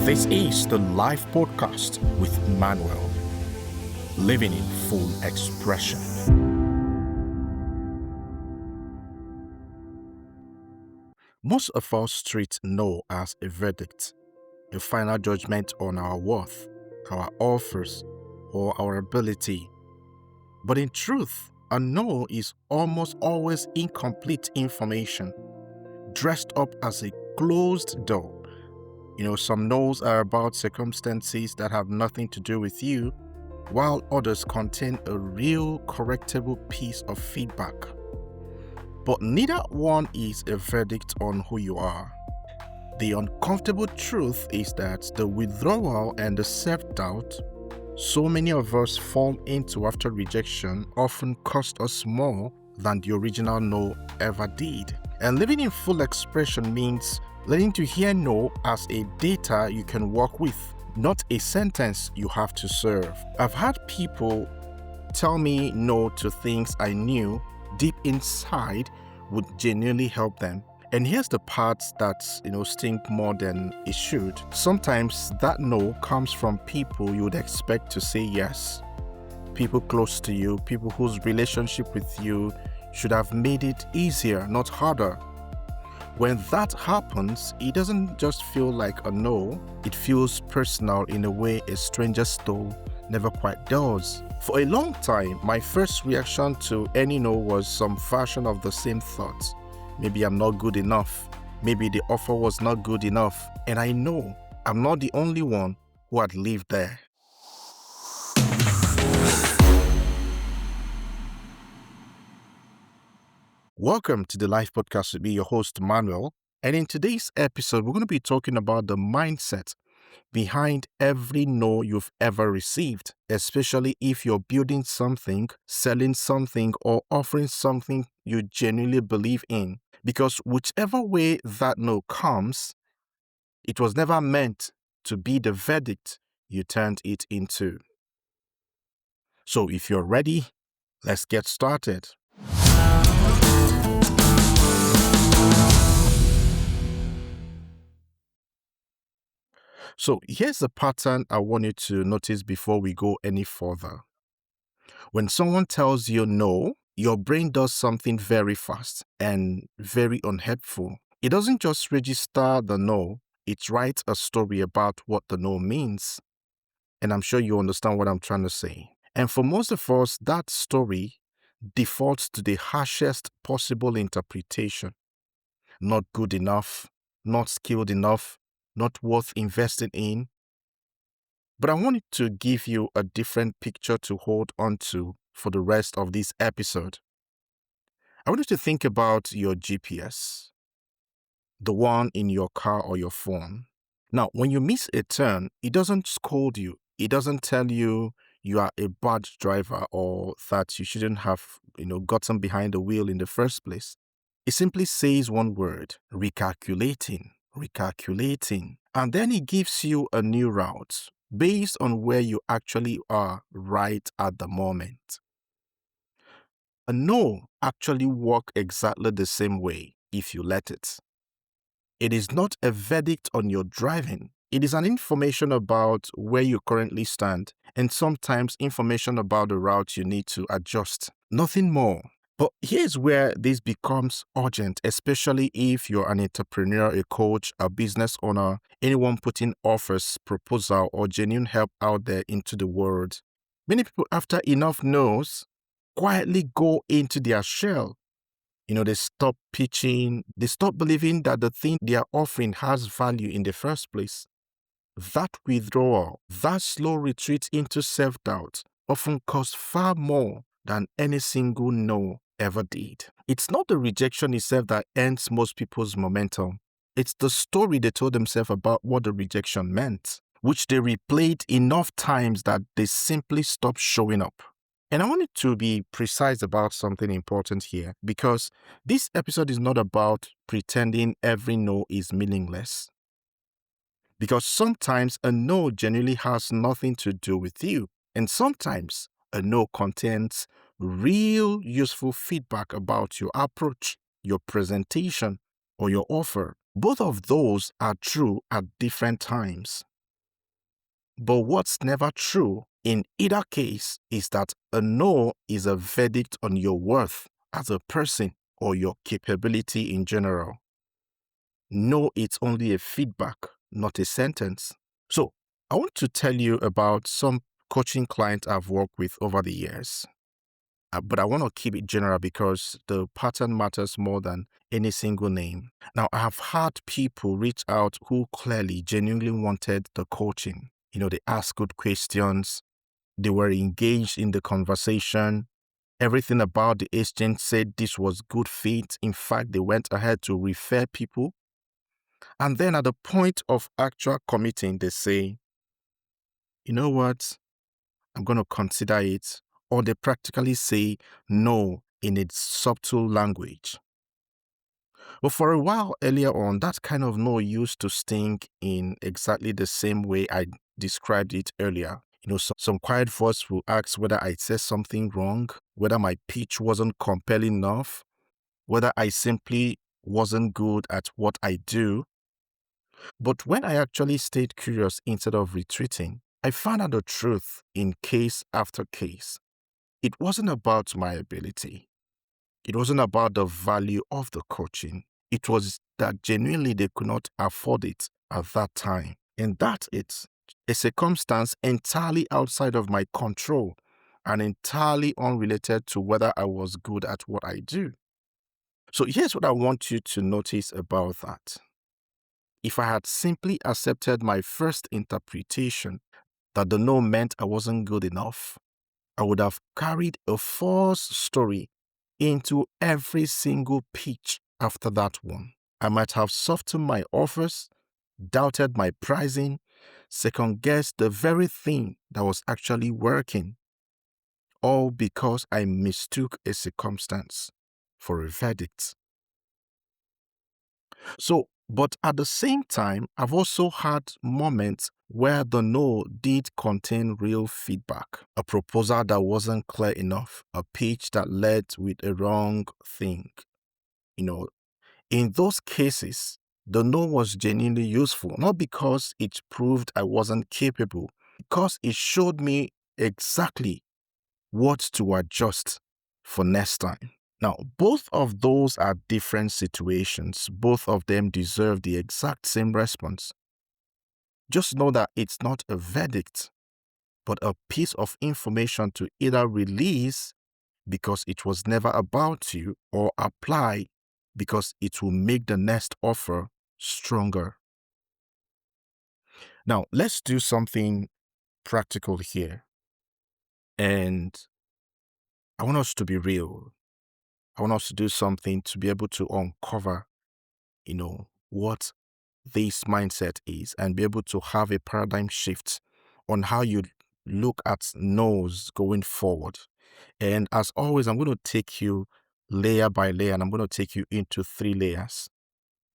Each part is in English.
This is the live podcast with Manuel, living in full expression. Most of us treat no as a verdict, a final judgment on our worth, our offers, or our ability. But in truth, a no is almost always incomplete information, dressed up as a closed door. Some no's are about circumstances that have nothing to do with you, while others contain a real correctable piece of feedback. But neither one is a verdict on who you are. The uncomfortable truth is that the withdrawal and the self-doubt so many of us fall into after rejection often cost us more than the original no ever did. And living in full expression means learning to hear no as a data you can work with, not a sentence you have to serve. I've had people tell me no to things I knew deep inside would genuinely help them. And here's the parts that stink more than it should. Sometimes that no comes from people you would expect to say yes. People close to you, people whose relationship with you should have made it easier, not harder. When that happens, it doesn't just feel like a no, it feels personal in a way a stranger's no never quite does. For a long time, my first reaction to any no was some version of the same thought. Maybe I'm not good enough. Maybe the offer was not good enough. And I know I'm not the only one who had lived there. Welcome to the Life Podcast with me, your host, Manuel. And in today's episode, we're going to be talking about the mindset behind every no you've ever received, especially if you're building something, selling something, or offering something you genuinely believe in. Because whichever way that no comes, it was never meant to be the verdict you turned it into. So if you're ready, let's get started. So here's the pattern I want you to notice before we go any further. When someone tells you no, your brain does something very fast and very unhelpful. It doesn't just register the no, it writes a story about what the no means. And I'm sure you understand what I'm trying to say. And for most of us, that story defaults to the harshest possible interpretation. Not good enough, not skilled enough, not worth investing in. But I wanted to give you a different picture to hold on to for the rest of this episode. I want you to think about your GPS, the one in your car or your phone. Now, when you miss a turn, it doesn't scold you. It doesn't tell you you are a bad driver or that you shouldn't have, gotten behind the wheel in the first place. It simply says one word, recalculating. And then it gives you a new route based on where you actually are right at the moment. A no actually works exactly the same way if you let it. It is not a verdict on your driving. It is an information about where you currently stand and sometimes information about the route you need to adjust. Nothing more. But here's where this becomes urgent, especially if you're an entrepreneur, a coach, a business owner, anyone putting offers, proposal, or genuine help out there into the world. Many people, after enough no's, quietly go into their shell. They stop pitching, they stop believing that the thing they are offering has value in the first place. That withdrawal, that slow retreat into self-doubt often costs far more than any single no ever did. It's not the rejection itself that ends most people's momentum. It's the story they told themselves about what the rejection meant, which they replayed enough times that they simply stopped showing up. And I wanted to be precise about something important here because this episode is not about pretending every no is meaningless. Because sometimes a no genuinely has nothing to do with you, and sometimes a no contains real useful feedback about your approach, your presentation, or your offer. Both of those are true at different times. But what's never true in either case is that a no is a verdict on your worth as a person or your capability in general. No, it's only a feedback, not a sentence. So, I want to tell you about some coaching clients I've worked with over the years. But I want to keep it general because the pattern matters more than any single name. Now, I have had people reach out who clearly, genuinely wanted the coaching. They asked good questions. They were engaged in the conversation. Everything about the exchange said this was good fit. In fact, they went ahead to refer people. And then at the point of actual committing, they say, you know what? I'm going to consider it. Or they practically say no in its subtle language. But for a while earlier on, that kind of no used to sting in exactly the same way I described it earlier. Some quiet voice will ask whether I said something wrong, whether my pitch wasn't compelling enough, whether I simply wasn't good at what I do. But when I actually stayed curious instead of retreating, I found out the truth in case after case. It wasn't about my ability. It wasn't about the value of the coaching. It was that genuinely they could not afford it at that time. And that's it. A circumstance entirely outside of my control and entirely unrelated to whether I was good at what I do. So here's what I want you to notice about that. If I had simply accepted my first interpretation that the no meant I wasn't good enough, I would have carried a false story into every single pitch after that one. I might have softened my offers, doubted my pricing, second-guessed the very thing that was actually working, all because I mistook a circumstance for a verdict. But at the same time, I've also had moments where the no did contain real feedback, a proposal that wasn't clear enough, a pitch that led with a wrong thing. In those cases, the no was genuinely useful, not because it proved I wasn't capable, because it showed me exactly what to adjust for next time. Now, both of those are different situations. Both of them deserve the exact same response. Just know that it's not a verdict, but a piece of information to either release because it was never about you, or apply because it will make the next offer stronger. Now, let's do something practical here. And I want us to be real. I want us to do something to be able to uncover, what this mindset is and be able to have a paradigm shift on how you look at no's going forward. And as always, I'm going to take you layer by layer, and I'm going to take you into 3 layers.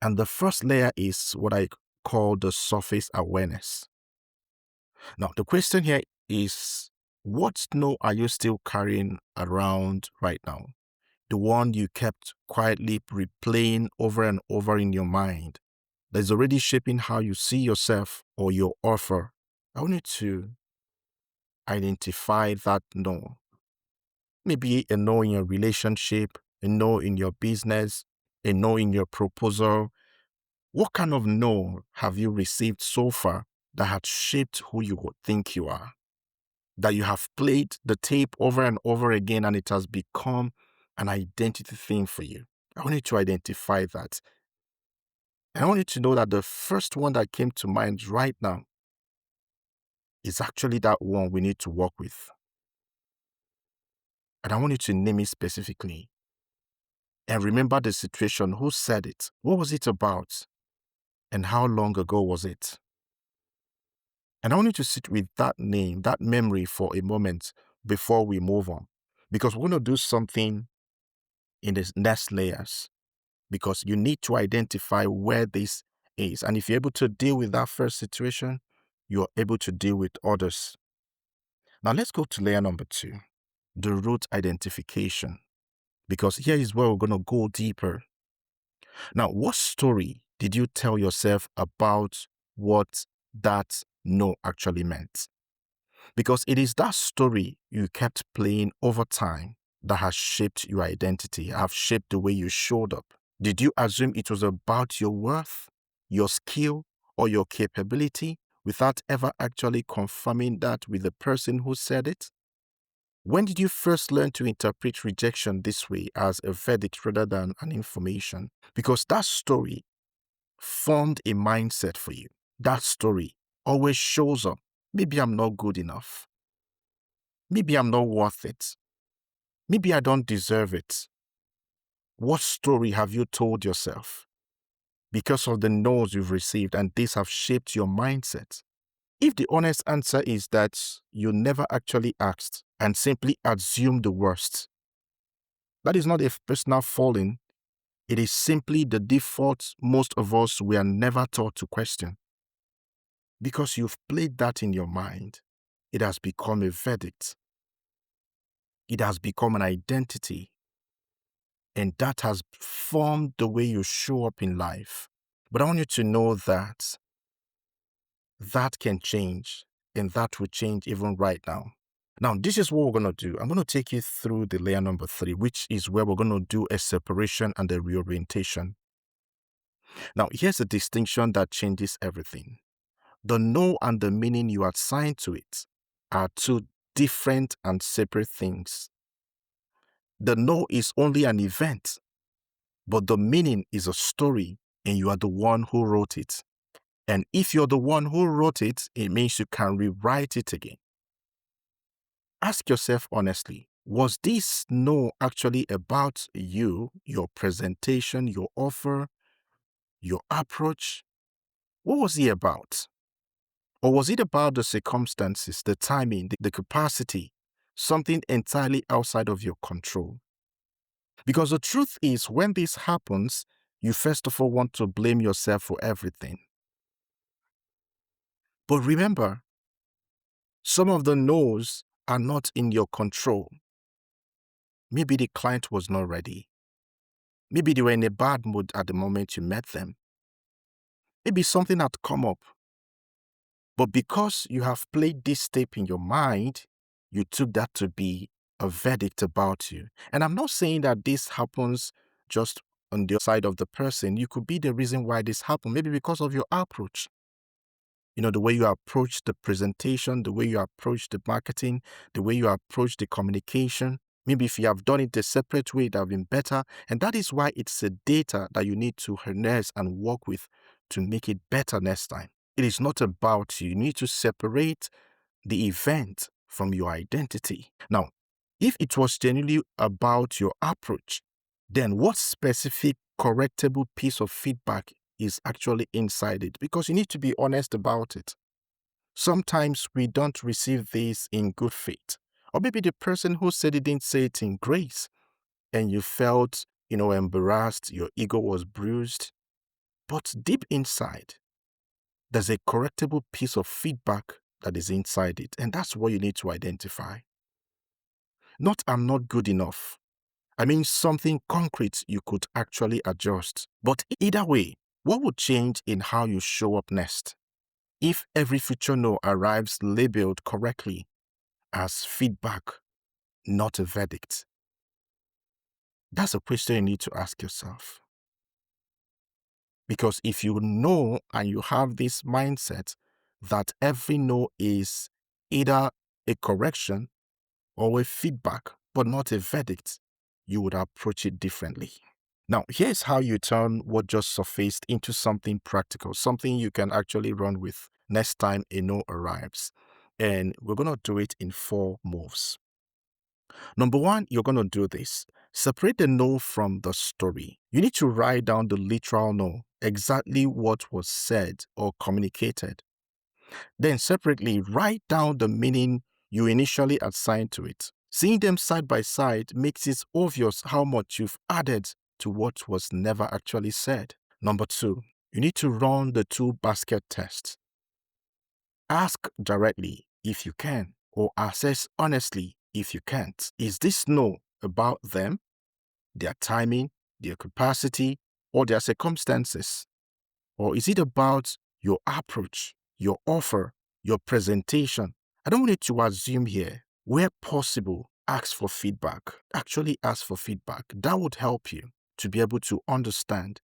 And the first layer is what I call the surface awareness. Now, the question here is, what no are you still carrying around right now? The one you kept quietly replaying over and over in your mind that is already shaping how you see yourself or your offer. I want you to identify that no. Maybe a no in your relationship, a no in your business, a no in your proposal. What kind of no have you received so far that had shaped who you would think you are? That you have played the tape over and over again and it has become an identity thing for you. I want you to identify that. And I want you to know that the first one that came to mind right now is actually that one we need to work with. And I want you to name it specifically. And remember the situation, who said it, what was it about, and how long ago was it? And I want you to sit with that name, that memory for a moment before we move on. Because we're going to do something in the next layers. Because you need to identify where this is. And if you're able to deal with that first situation, you're able to deal with others. Now let's go to layer number 2, the root identification. Because here is where we're going to go deeper. Now, what story did you tell yourself about what that no actually meant. Because it is that story you kept playing over time that has shaped your identity, have shaped the way you showed up. Did you assume it was about your worth, your skill, or your capability without ever actually confirming that with the person who said it? When did you first learn to interpret rejection this way, as a verdict rather than an information? Because that story formed a mindset for you. That story always shows up. Maybe I'm not good enough. Maybe I'm not worth it. Maybe I don't deserve it. What story have you told yourself because of the no's you've received, and these have shaped your mindset? If the honest answer is that you never actually asked and simply assumed the worst, that is not a personal failing. It is simply the default most of us were never taught to question. Because you've played that in your mind, it has become a verdict. It has become an identity. And that has formed the way you show up in life. But I want you to know that that can change, and that will change even right now. Now, this is what we're going to do. I'm going to take you through the layer number 3, which is where we're going to do a separation and a reorientation. Now, here's a distinction that changes everything. The no and the meaning you assign to it are two different and separate things. The no is only an event, but the meaning is a story, and you are the one who wrote it. And if you're the one who wrote it, it means you can rewrite it again. Ask yourself honestly, was this no actually about you, your presentation, your offer, your approach? What was it about? Or was it about the circumstances, the timing, the capacity, something entirely outside of your control? Because the truth is, when this happens, you first of all want to blame yourself for everything. But remember, some of the no's are not in your control. Maybe the client was not ready. Maybe they were in a bad mood at the moment you met them. Maybe something had come up. But because you have played this tape in your mind, you took that to be a verdict about you. And I'm not saying that this happens just on the side of the person. You could be the reason why this happened, maybe because of your approach. The way you approach the presentation, the way you approach the marketing, the way you approach the communication. Maybe if you have done it a separate way, it would have been better. And that is why it's a data that you need to harness and work with to make it better next time. It is not about you. You need to separate the event from your identity. Now, if it was genuinely about your approach, then what specific correctable piece of feedback is actually inside it? Because you need to be honest about it. Sometimes we don't receive this in good faith. Or maybe the person who said it didn't say it in grace, and you felt, embarrassed, your ego was bruised. But deep inside, there's a correctable piece of feedback that is inside it, and that's what you need to identify. Not I'm not good enough. I mean something concrete you could actually adjust. But either way, what would change in how you show up next? If every future no arrives labeled correctly as feedback, not a verdict? That's a question you need to ask yourself. Because if you know and you have this mindset that every no is either a correction or a feedback, but not a verdict, you would approach it differently. Now, here's how you turn what just surfaced into something practical, something you can actually run with next time a no arrives. And we're going to do it in 4 moves. Number 1, you're going to do this. Separate the no from the story. You need to write down the literal no, exactly what was said or communicated. Then separately, write down the meaning you initially assigned to it. Seeing them side by side makes it obvious how much you've added to what was never actually said. Number 2, you need to run the 2 basket test. Ask directly if you can, or assess honestly if you can't. Is this no about them, their timing, their capacity, or their circumstances? Or is it about your approach, your offer, your presentation. I don't want you to assume here. Where possible, ask for feedback. Actually ask for feedback. That would help you to be able to understand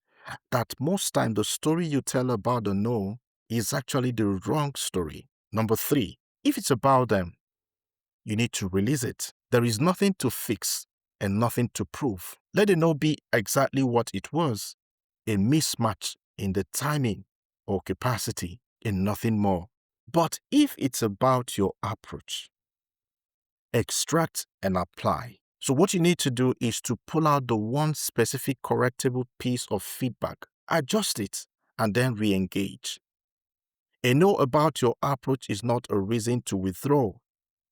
that most time the story you tell about the no is actually the wrong story. Number 3, if it's about them, you need to release it. There is nothing to fix and nothing to prove. Let it no be exactly what it was, a mismatch in the timing or capacity and nothing more. But if it's about your approach, extract and apply. So what you need to do is to pull out the one specific correctable piece of feedback, adjust it, and then re-engage. A no about your approach is not a reason to withdraw.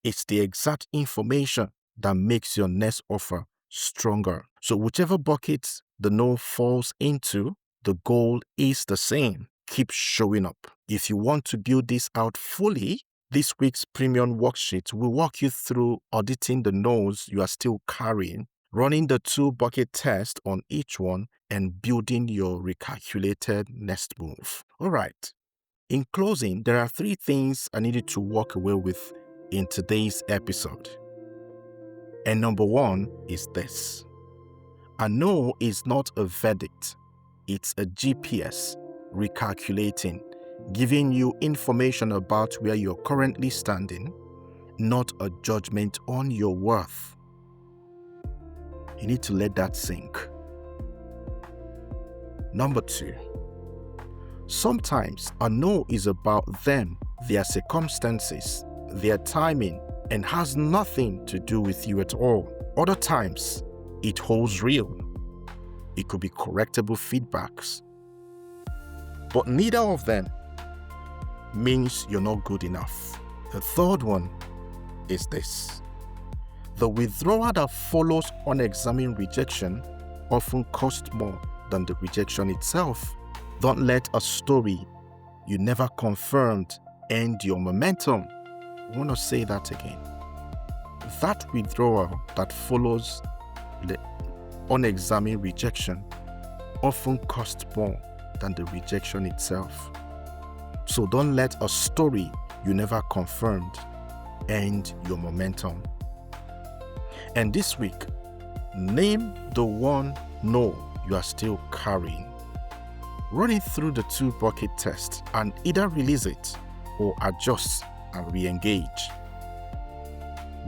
It's the exact information that makes your next offer stronger. So whichever bucket the no falls into, the goal is the same. Keep showing up. If you want to build this out fully, this week's premium worksheet will walk you through auditing the no's you are still carrying, running the 2-bucket test on each one, and building your recalculated next move. All right. In closing, there are 3 things I needed to walk away with in today's episode. And number 1 is this. A no is not a verdict. It's a GPS recalculating, giving you information about where you're currently standing, not a judgment on your worth. You need to let that sink. Number 2. Sometimes a no is about them, their circumstances, their timing, and has nothing to do with you at all. Other times, it holds real. It could be correctable feedbacks. But neither of them means you're not good enough. The third one is this. The withdrawal that follows unexamined rejection often costs more than the rejection itself. Don't let a story you never confirmed end your momentum. I want to say that again. That withdrawal that follows the unexamined rejection often costs more than the rejection itself. So don't let a story you never confirmed end your momentum. And this week, name the one no you are still carrying. Run it through the 2-bucket test and either release it or adjust and re-engage.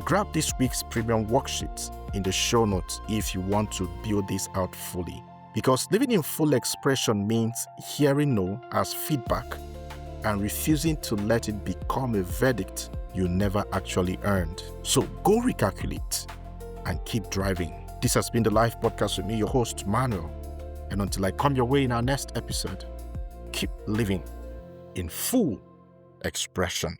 Grab this week's premium worksheet in the show notes if you want to build this out fully. Because living in full expression means hearing no as feedback and refusing to let it become a verdict you never actually earned. So go recalculate and keep driving. This has been the Life Podcast with me, your host, Manuel. And until I come your way in our next episode, keep living in full expression.